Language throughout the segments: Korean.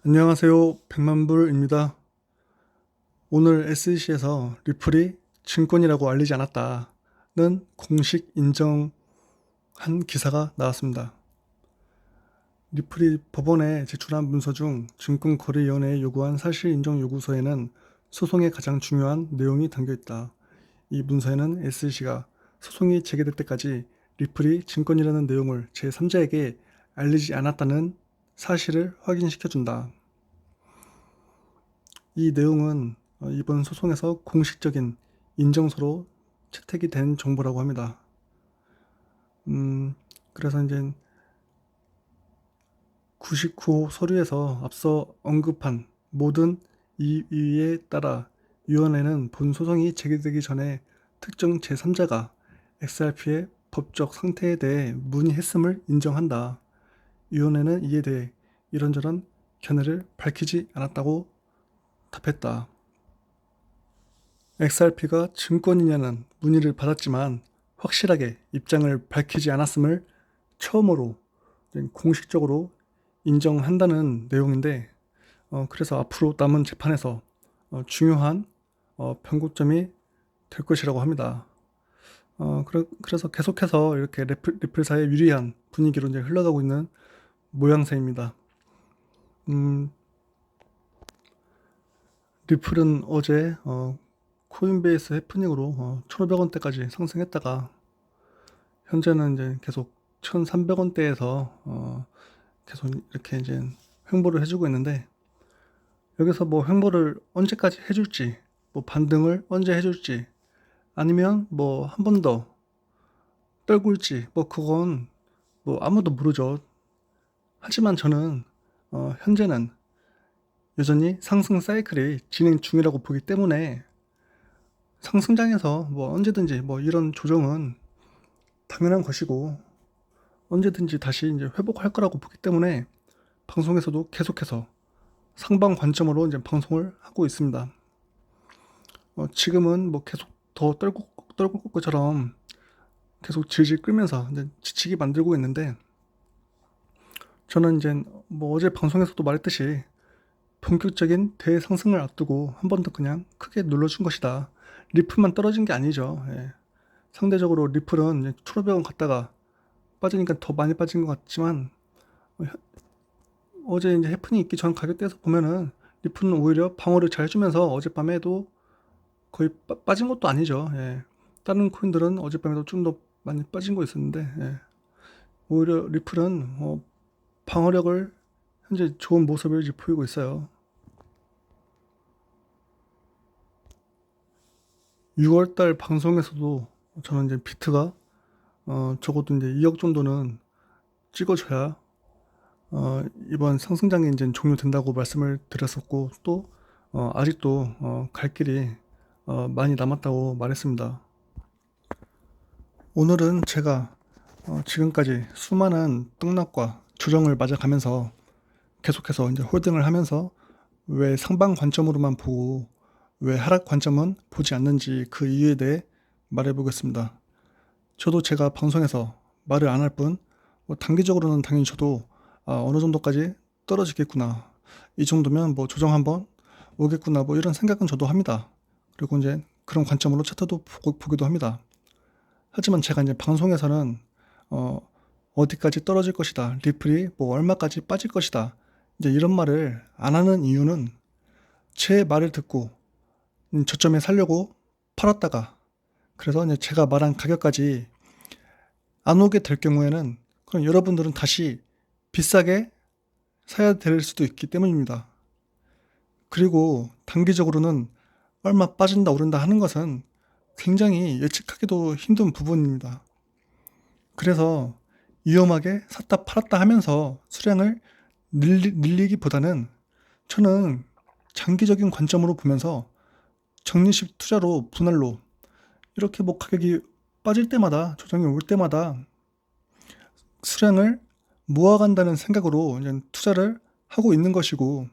안녕하세요. 백만불입니다. 오늘 SEC에서 리플이 증권이라고 알리지 않았다는 공식 인정한 기사가 나왔습니다. 리플이 법원에 제출한 문서 중 증권거래위원회에 요구한 사실인정 요구서에는 소송의 가장 중요한 내용이 담겨 있다. 이 문서에는 SEC가 소송이 제기될 때까지 리플이 증권이라는 내용을 제3자에게 알리지 않았다는 사실을 확인시켜준다. 이 내용은 이번 소송에서 공식적인 인정서로 채택이 된 정보라고 합니다. 그래서 이제 99호 서류에서 앞서 언급한 모든 이유에 따라 위원회는 본 소송이 제기되기 전에 특정 제3자가 XRP의 법적 상태에 대해 문의했음을 인정한다. 위원회는 이에 대해 이런저런 견해를 밝히지 않았다고 답했다. XRP가 증권이냐는 문의를 받았지만 확실하게 입장을 밝히지 않았음을 처음으로 공식적으로 인정한다는 내용인데, 그래서 앞으로 남은 재판에서 중요한 변고점이 될 것이라고 합니다. 그래서 계속해서 이렇게 리플사에 유리한 분위기로 이제 흘러가고 있는 모양새입니다. 리플은 어제 코인베이스 해프닝으로 1,500원대까지 상승했다가 현재는 이제 계속 1,300원대에서 계속 이렇게 이제 횡보를 해주고 있는데, 여기서 뭐 횡보를 언제까지 해줄지, 뭐 반등을 언제 해줄지, 아니면 뭐 한 번 더 떨굴지, 뭐 그건 뭐 아무도 모르죠. 하지만 저는 현재는 여전히 상승 사이클이 진행 중이라고 보기 때문에 상승장에서 뭐 언제든지 뭐 이런 조정은 당연한 것이고 언제든지 다시 이제 회복할 거라고 보기 때문에 방송에서도 계속해서 상방 관점으로 이제 방송을 하고 있습니다. 지금은 뭐 계속 더 떨굴 것처럼 계속 질질 끌면서 이제 지치게 만들고 있는데, 저는 이제 뭐 어제 방송에서도 말했듯이 본격적인 대상승을 앞두고 한 번 더 그냥 크게 눌러준 것이다. 리플만 떨어진 게 아니죠. 예. 상대적으로 리플은 1,500원 갔다가 빠지니까 더 많이 빠진 것 같지만, 어제 이제 해프닝 있기 전 가격대에서 보면은 리플은 오히려 방어를 잘 해주면서 어젯밤에도 거의 빠진 것도 아니죠. 예. 다른 코인들은 어젯밤에도 좀 더 많이 빠진 거 있었는데, 예. 오히려 리플은 방어력을 현재 좋은 모습을 이제 보이고 있어요. 6월달 방송에서도 저는 이제 비트가 적어도 이제 2억 정도는 찍어줘야 이번 상승장이 이제 종료된다고 말씀을 드렸었고, 또 아직도 갈 길이 많이 남았다고 말했습니다. 오늘은 제가 지금까지 수많은 떡락과 조정을 맞아가면서 계속해서 이제 홀딩을 하면서 왜 상방 관점으로만 보고 왜 하락 관점은 보지 않는지 그 이유에 대해 말해보겠습니다. 저도 제가 방송에서 말을 안 할 뿐, 뭐 단기적으로는 당연히 저도 어느 정도까지 떨어지겠구나, 이 정도면 뭐 조정 한번 오겠구나, 뭐 이런 생각은 저도 합니다. 그리고 이제 그런 관점으로 차트도 보기도 합니다. 하지만 제가 이제 방송에서는 어디까지 떨어질 것이다, 리플이 뭐 얼마까지 빠질 것이다, 이제 이런 말을 안 하는 이유는 제 말을 듣고 저점에 살려고 팔았다가, 그래서 이제 제가 말한 가격까지 안 오게 될 경우에는 그럼 여러분들은 다시 비싸게 사야 될 수도 있기 때문입니다. 그리고 단기적으로는 얼마 빠진다 오른다 하는 것은 굉장히 예측하기도 힘든 부분입니다. 그래서 위험하게 샀다 팔았다 하면서 수량을 늘리기보다는 저는 장기적인 관점으로 보면서 적립식 투자로 분할로 이렇게 뭐 가격이 빠질 때마다 조정이 올 때마다 수량을 모아간다는 생각으로 이제 투자를 하고 있는 것이고,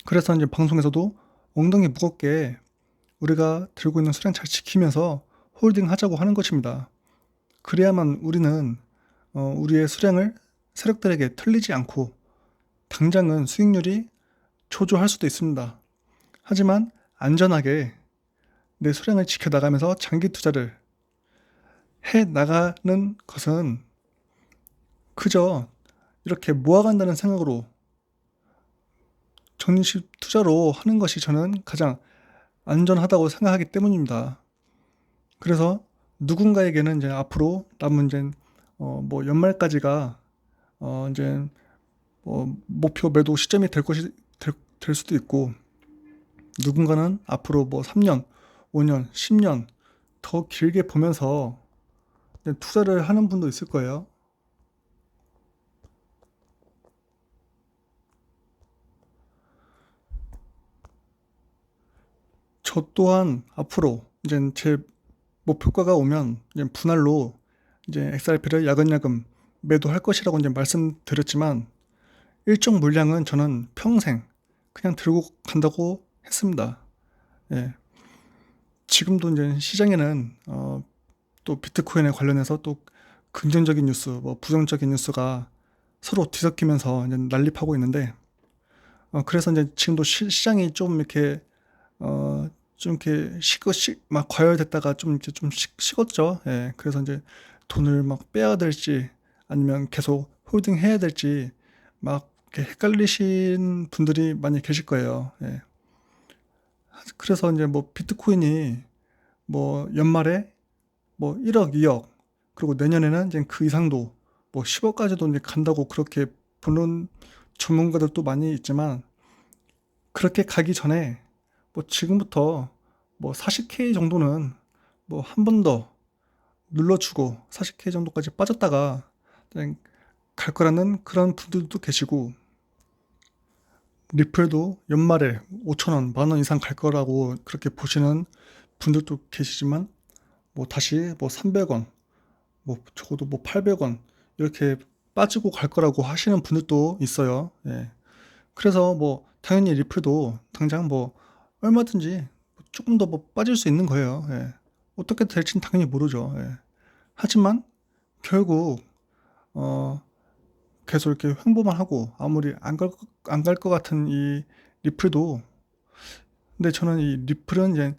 그래서 이제 방송에서도 엉덩이 무겁게 우리가 들고 있는 수량 잘 지키면서 홀딩 하자고 하는 것입니다. 그래야만 우리는 우리의 수량을 세력들에게 털리지 않고 당장은 수익률이 초조할 수도 있습니다. 하지만 안전하게 내 소량을 지켜나가면서 장기 투자를 해 나가는 것은 그저 이렇게 모아간다는 생각으로 적립식 투자로 하는 것이 저는 가장 안전하다고 생각하기 때문입니다. 그래서 누군가에게는 이제 앞으로 남은 이제 뭐 연말까지가 이제 목표 매도 시점이 될 수도 있고, 누군가는 앞으로 뭐 3년, 5년, 10년 더 길게 보면서 투자를 하는 분도 있을 거예요. 저 또한 앞으로 이제 제 목표가가 오면 이제 분할로 이제 XRP를 야금야금 매도할 것이라고 이제 말씀드렸지만, 일정 물량은 저는 평생 그냥 들고 간다고 했습니다. 예. 지금도 이제 시장에는 또 비트코인에 관련해서 또 긍정적인 뉴스, 뭐 부정적인 뉴스가 서로 뒤섞이면서 이제 난립하고 있는데, 그래서 이제 지금도 시장이 좀 이렇게 좀 이렇게 막 과열됐다가 좀 이제 좀 식었죠. 예. 그래서 이제 돈을 막 빼야 될지 아니면 계속 홀딩 해야 될지 막 이렇게 헷갈리신 분들이 많이 계실 거예요. 예. 그래서 이제 뭐 비트코인이 뭐 연말에 뭐 1억, 2억, 그리고 내년에는 이제 그 이상도 뭐 10억까지도 이제 간다고 그렇게 보는 전문가들도 많이 있지만, 그렇게 가기 전에 뭐 지금부터 뭐 40K 정도는 뭐 한 번 더 눌러주고 40K 정도까지 빠졌다가 그냥 갈 거라는 그런 분들도 계시고, 리플도 연말에 5천원, 만원 이상 갈 거라고 그렇게 보시는 분들도 계시지만, 뭐 다시 뭐 300원, 뭐 적어도 뭐 800원 이렇게 빠지고 갈 거라고 하시는 분들도 있어요. 예. 그래서 뭐 당연히 리플도 당장 뭐 얼마든지 조금 더 뭐 빠질 수 있는 거예요. 예. 어떻게 될지는 당연히 모르죠. 예. 하지만 결국 어 계속 이렇게 횡보만 하고 아무리 안 갈 것 같은 이 리플도, 근데 저는 이 리플은 이제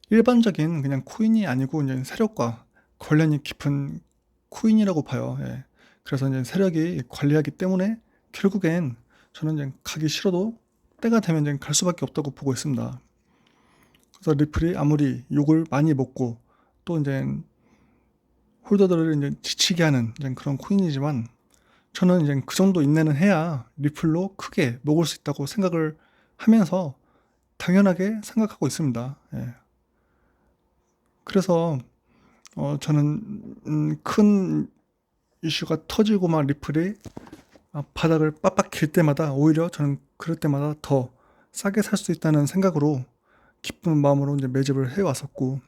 일반적인 그냥 코인이 아니고 이제 세력과 관련이 깊은 코인이라고 봐요. 예. 그래서 이제 세력이 관리하기 때문에 결국엔 저는 이제 가기 싫어도 때가 되면 이제 갈 수밖에 없다고 보고 있습니다. 그래서 리플이 아무리 욕을 많이 먹고 또 이제 홀더들을 이제 지치게 하는 이제 그런 코인이지만, 저는 이제 그 정도 인내는 해야 리플로 크게 먹을 수 있다고 생각을 하면서 당연하게 생각하고 있습니다. 예. 그래서 저는 큰 이슈가 터지고 막 리플이 바닥을 빡빡 길 때마다 오히려 저는 그럴 때마다 더 싸게 살 수 있다는 생각으로 기쁜 마음으로 이제 매집을 해왔었고,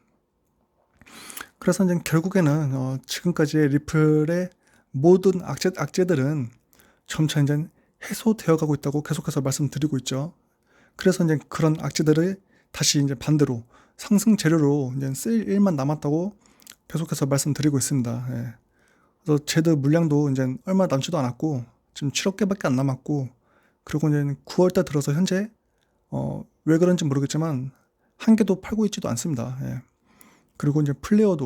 그래서 이제 결국에는 지금까지의 리플의 모든 악재들은 점차 이제 해소되어 가고 있다고 계속해서 말씀드리고 있죠. 그래서 이제 그런 악재들을 다시 이제 반대로 상승 재료로 이제 쓸 일만 남았다고 계속해서 말씀드리고 있습니다. 예. 그래서 제드 물량도 이제 얼마 남지도 않았고 지금 7억 개밖에 안 남았고, 그리고 이제 9월달 들어서 현재 왜 그런지 모르겠지만 한 개도 팔고 있지도 않습니다. 예. 그리고 이제 플레어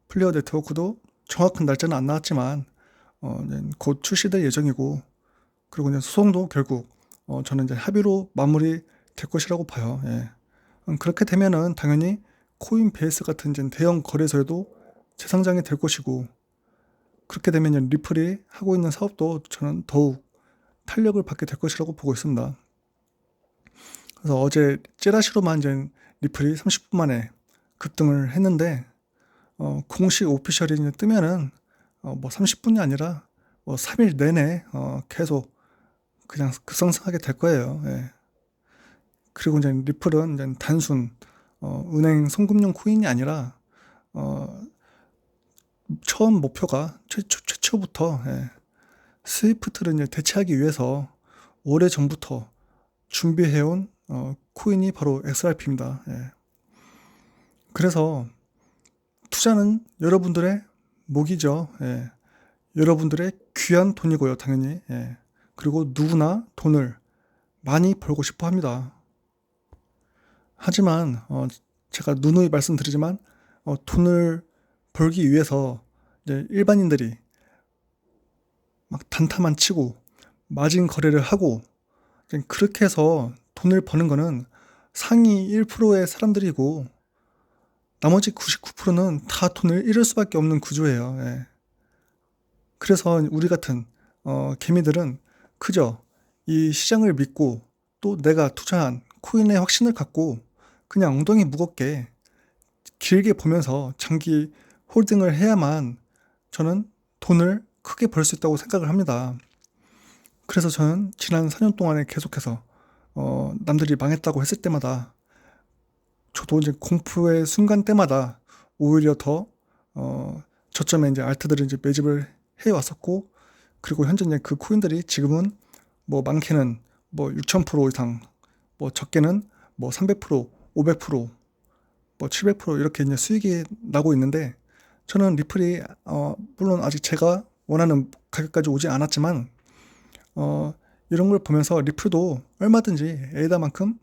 네트워크도 정확한 날짜는 안 나왔지만 이제 곧 출시될 예정이고, 그리고 이제 소송도 결국 저는 이제 합의로 마무리 될 것이라고 봐요. 예. 그렇게 되면은 당연히 코인베이스 같은 이제 대형 거래소에도 재상장이 될 것이고, 그렇게 되면 이제 리플이 하고 있는 사업도 저는 더욱 탄력을 받게 될 것이라고 보고 있습니다. 그래서 어제 찌라시로만 이제 리플이 30분 만에 급등을 했는데, 공식 오피셜이 이제 뜨면은 뭐 30분이 아니라 뭐 3일 내내 계속 그냥 급상승하게 될 거예요. 예. 그리고 이제 리플은 이제 단순 은행 송금용 코인이 아니라 처음 목표가 최초부터 스위프트를 이제 대체하기 위해서 오래 전부터 준비해온 코인이 바로 XRP입니다. 예. 그래서 투자는 여러분들의 목이죠. 예. 여러분들의 귀한 돈이고요, 당연히. 예. 그리고 누구나 돈을 많이 벌고 싶어 합니다. 하지만 제가 누누이 말씀드리지만 돈을 벌기 위해서 이제 일반인들이 막 단타만 치고 마진 거래를 하고 그렇게 해서 돈을 버는 거는 상위 1%의 사람들이고 나머지 99%는 다 돈을 잃을 수밖에 없는 구조예요. 예. 그래서 우리 같은 개미들은 그저 이 시장을 믿고 또 내가 투자한 코인에 확신을 갖고 그냥 엉덩이 무겁게 길게 보면서 장기 홀딩을 해야만 저는 돈을 크게 벌 수 있다고 생각을 합니다. 그래서 저는 지난 4년 동안에 계속해서 남들이 망했다고 했을 때마다 저도 이제 공포의 순간 때마다 오히려 더 저점에 이제 알트들을 이제 매집을 해왔었고, 그리고 현재 이제 그 코인들이 지금은 뭐 많게는 뭐 6,000% 이상, 뭐 적게는 뭐 300%, 500%, 뭐 700% 이렇게 이제 수익이 나고 있는데, 저는 리플이 물론 아직 제가 원하는 가격까지 오지 않았지만 이런 걸 보면서 리플도 얼마든지 에이다만큼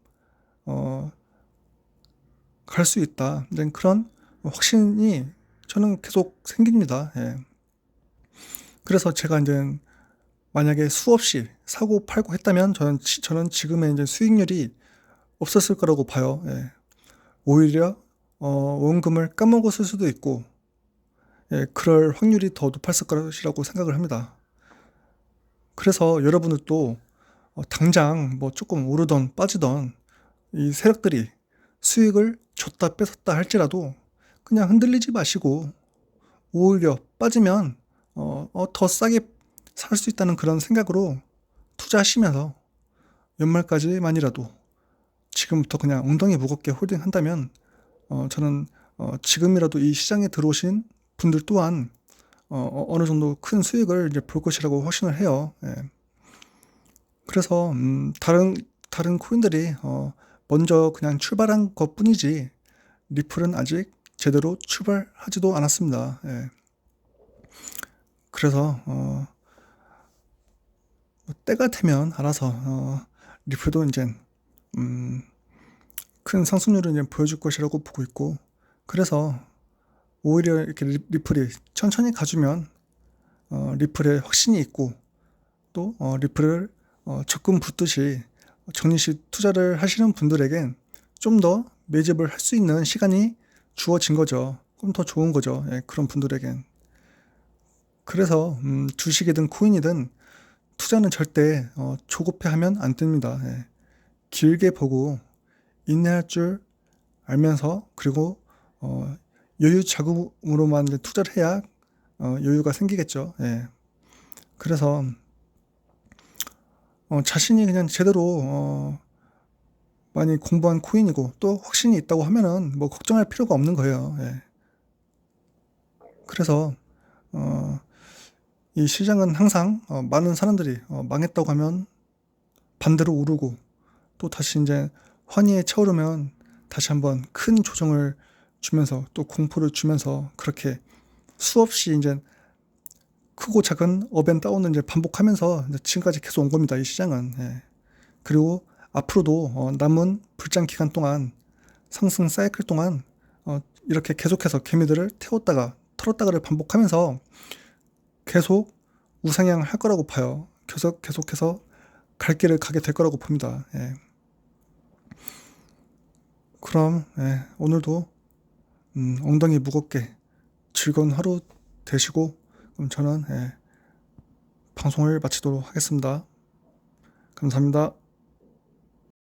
갈 수 있다. 그런 확신이 저는 계속 생깁니다. 예. 그래서 제가 이제 만약에 수없이 사고 팔고 했다면 저는 지금의 이제 수익률이 없었을 거라고 봐요. 예. 오히려 원금을 까먹었을 수도 있고, 예, 그럴 확률이 더 높았을 것이라고 생각을 합니다. 그래서 여러분들도 당장 뭐 조금 오르던 빠지던 이 세력들이 수익을 줬다 뺏었다 할지라도 그냥 흔들리지 마시고 오히려 빠지면 더 싸게 살 수 있다는 그런 생각으로 투자하시면서 연말까지만이라도 지금부터 그냥 엉덩이 무겁게 홀딩한다면 저는 지금이라도 이 시장에 들어오신 분들 또한 어느 정도 큰 수익을 이제 볼 것이라고 확신을 해요. 예. 그래서 다른 코인들이 먼저 그냥 출발한 것뿐이지 리플은 아직 제대로 출발하지도 않았습니다. 예. 그래서 때가 되면 알아서 리플도 이제 큰 상승률을 이제 보여줄 것이라고 보고 있고, 그래서 오히려 이렇게 리플이 천천히 가주면 리플에 확신이 있고 또 리플을 적금 붓듯이 정리식 투자를 하시는 분들에겐 좀 더 매집을 할 수 있는 시간이 주어진 거죠. 좀 더 좋은 거죠. 예, 그런 분들에겐. 그래서 주식이든 코인이든 투자는 절대 조급해 하면 안 됩니다. 예. 길게 보고 인내할 줄 알면서, 그리고 여유 자금으로만 투자를 해야 여유가 생기겠죠. 예. 그래서 자신이 그냥 제대로 많이 공부한 코인이고 또 확신이 있다고 하면은 뭐 걱정할 필요가 없는 거예요. 예. 그래서 이 시장은 항상 많은 사람들이 망했다고 하면 반대로 오르고 또 다시 이제 환희에 차오르면 다시 한번 큰 조정을 주면서 또 공포를 주면서 그렇게 수없이 이제 크고 작은 업앤다운을 이제 반복하면서 이제 지금까지 계속 온 겁니다. 이 시장은. 예. 그리고 앞으로도 남은 불장 기간 동안 상승 사이클 동안 이렇게 계속해서 개미들을 태웠다가 털었다가를 반복하면서 계속 우상향 할 거라고 봐요. 계속해서 갈 길을 가게 될 거라고 봅니다. 예. 그럼 예, 오늘도 엉덩이 무겁게 즐거운 하루 되시고, 그럼 저는 방송을 마치도록 하겠습니다. 감사합니다.